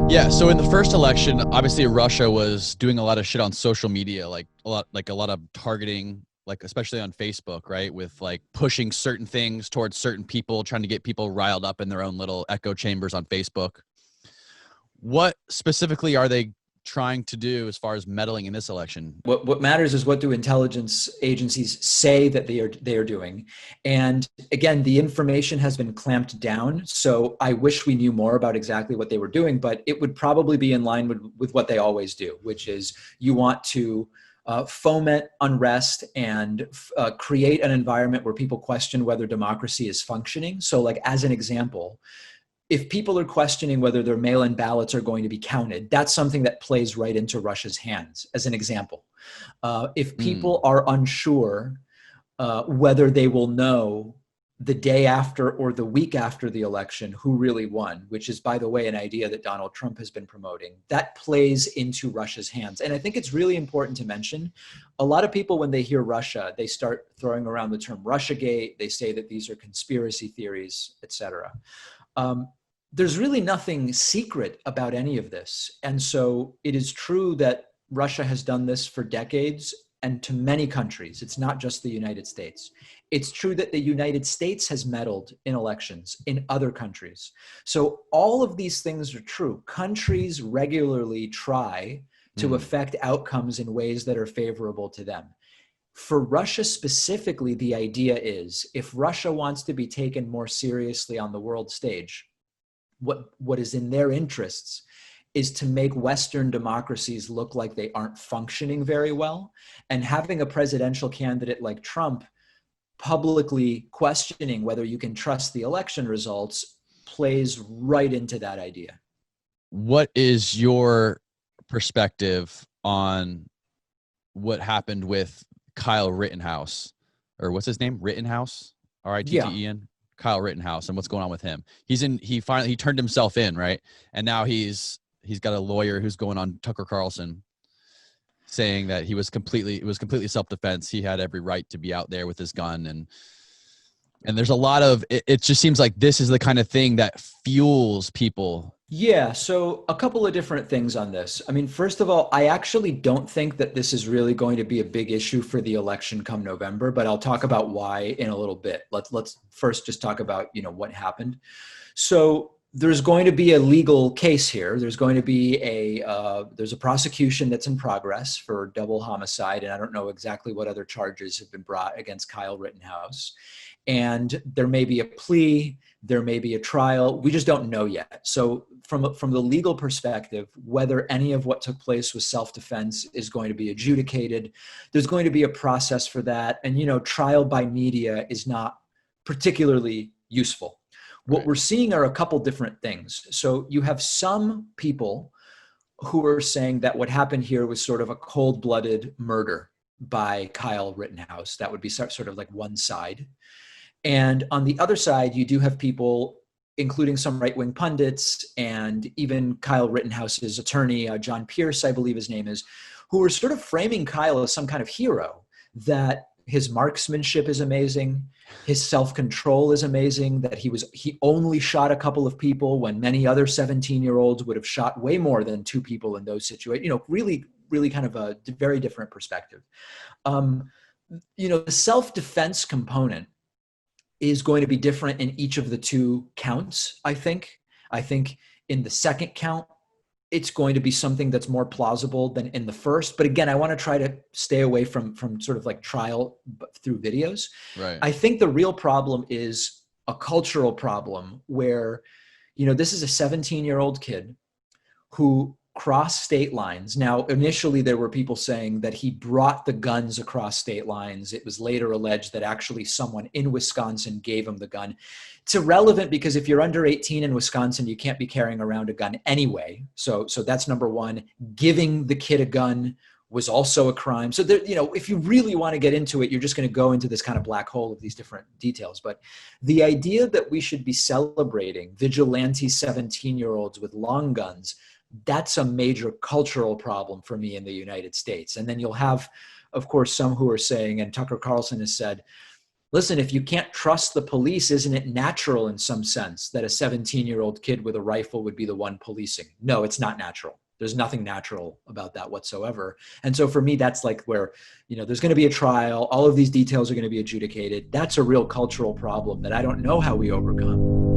Yeah, so in the first election, obviously Russia was doing a lot of shit on social media, like a lot of targeting, like especially on Facebook, right? With like pushing certain things towards certain people, trying to get people riled up in their own little echo chambers on Facebook. What specifically are they trying to do as far as meddling in this election? What matters is what do intelligence agencies say that they are doing. And again, the information has been clamped down. So I wish we knew more about exactly what they were doing, but it would probably be in line with what they always do, which is you want to foment unrest and create an environment where people question whether democracy is functioning. So like as an example, if people are questioning whether their mail-in ballots are going to be counted, that's something that plays right into Russia's hands, as an example. If Mm, people are unsure whether they will know the day after or the week after the election who really won, which is, by the way, an idea that Donald Trump has been promoting, that plays into Russia's hands. And I think it's really important to mention, a lot of people, when they hear Russia, they start throwing around the term Russiagate. They say that these are conspiracy theories, et cetera. There's really nothing secret about any of this. And so it is true that Russia has done this for decades and to many countries. It's not just the United States. It's true that the United States has meddled in elections in other countries. So all of these things are true. Countries regularly try to mm. affect outcomes in ways that are favorable to them. For Russia specifically, the idea is if Russia wants to be taken more seriously on the world stage, what is in their interests is to make Western democracies look like they aren't functioning very well. And having a presidential candidate like Trump publicly questioning whether you can trust the election results plays right into that idea. What is your perspective on what happened with Kyle Rittenhouse, or what's his name? Rittenhouse, Yeah. Ritten. Kyle Rittenhouse, and what's going on with him? He turned himself in, right? And now he's got a lawyer who's going on Tucker Carlson saying that it was completely self-defense. He had every right to be out there with his gun, and there's a lot of it just seems like this is the kind of thing that fuels people. Yeah, so a couple of different things on this. I mean, first of all, I actually don't think that this is really going to be a big issue for the election come November, but I'll talk about why in a little bit. Let's first just talk about, what happened. So there's going to be a legal case here. There's going to be there's a prosecution that's in progress for double homicide, and I don't know exactly what other charges have been brought against Kyle Rittenhouse. And there may be a plea, there may be a trial. We just don't know yet. So from the legal perspective, whether any of what took place was self-defense is going to be adjudicated. There's going to be a process for that. And, trial by media is not particularly useful. What Right. we're seeing are a couple different things. So you have some people who are saying that what happened here was sort of a cold-blooded murder by Kyle Rittenhouse. That would be sort of like one side. And on the other side, you do have people, including some right-wing pundits and even Kyle Rittenhouse's attorney, John Pierce, I believe his name is, who are sort of framing Kyle as some kind of hero, that his marksmanship is amazing, his self-control is amazing, that he only shot a couple of people when many other 17-year-olds would have shot way more than two people in those situations. Really, really kind of a very different perspective. The self-defense component is going to be different in each of the two counts, I think. I think in the second count, it's going to be something that's more plausible than in the first. But again, I want to try to stay away from sort of like trial through videos. Right. I think the real problem is a cultural problem where, this is a 17-year-old kid who crossed state lines. Now, initially, there were people saying that he brought the guns across state lines. It was later alleged that actually someone in Wisconsin gave him the gun. It's irrelevant because if you're under 18 in Wisconsin, you can't be carrying around a gun anyway. So that's number one. Giving the kid a gun was also a crime. So there, if you really want to get into it, you're just going to go into this kind of black hole of these different details. But the idea that we should be celebrating vigilante 17-year-olds with long guns, that's a major cultural problem for me in the United States. And then you'll have, of course, some who are saying, and Tucker Carlson has said, listen, if you can't trust the police, isn't it natural in some sense that a 17-year-old kid with a rifle would be the one policing? No, it's not natural. There's nothing natural about that whatsoever. And so for me, that's like where, there's going to be a trial. All of these details are going to be adjudicated. That's a real cultural problem that I don't know how we overcome.